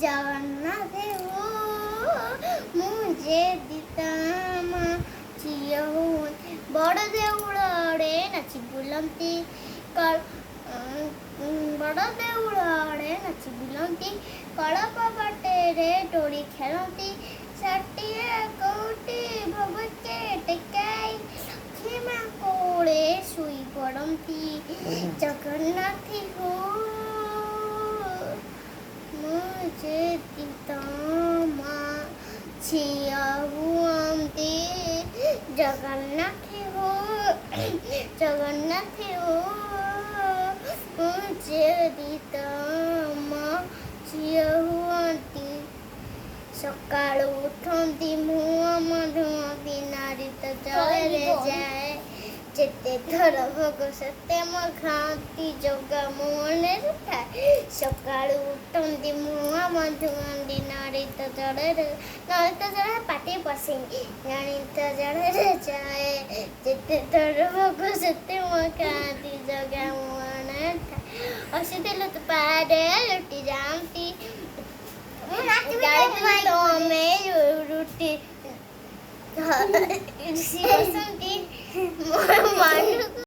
ଜଗନ୍ନାଥ ହୋ ମୁझे ଦିତାମା ଝିଅ ହୁଅନ୍ତି ବଡ଼ ଦେଉଳ ଆଡ଼େ ନାଚି ବୁଲନ୍ତି ବଡ଼ ଦେଉଳ ଆଡ଼େ ନାଚି ବୁଲନ୍ତି କଳପ ବାଟରେ ଦୋଳି ଖେଳନ୍ତି ଷାଠିଏ କୋଟି ଭଗତେ ଟେକାଇ ଲକ୍ଷ୍ମୀ ମା କୋଳେ ଶୋଇ ପଡ଼ନ୍ତି ଜଗନ୍ନାଥ ହୋ मुझे दितामा ଝିଅ ହୁଅନ୍ତି ଜଗନ୍ନାଥ ହୋ ଜଗନ୍ନାଥ ହୋ मुझे ଦିତାମା ଝିଅ ହୁଅନ୍ତି ସକାଳୁ ଉଠନ୍ତି ମୁହଁ ଧୁଅନ୍ତି ନାରୀ ତ ଜଳରେ ଯାଏ ଯେତେ ଥର ଭୋଗ ସେତେ ମ ଖାଆନ୍ତି ଜଗା ମନରେ ଥାଏ ସକାଳୁ ଉଠନ୍ତି ମୁହଁ ଧୁଅନ୍ତି ନାରୀ ତ ଜଳରେ ପାଟି ପଶେନି ନାରୀ ତ ଜଳରେ ଯାଏ ଯେତେ ଥର ଭୋଗ ସେତେ ମ ଖାଆନ୍ତି ଜଗା ମନରେ ଥାଏ ହସିଦେଲେ ତ ପାରେ ଲୁଟି ଯାଆନ୍ତି ଆମେ ରୁଟି ବସନ୍ତି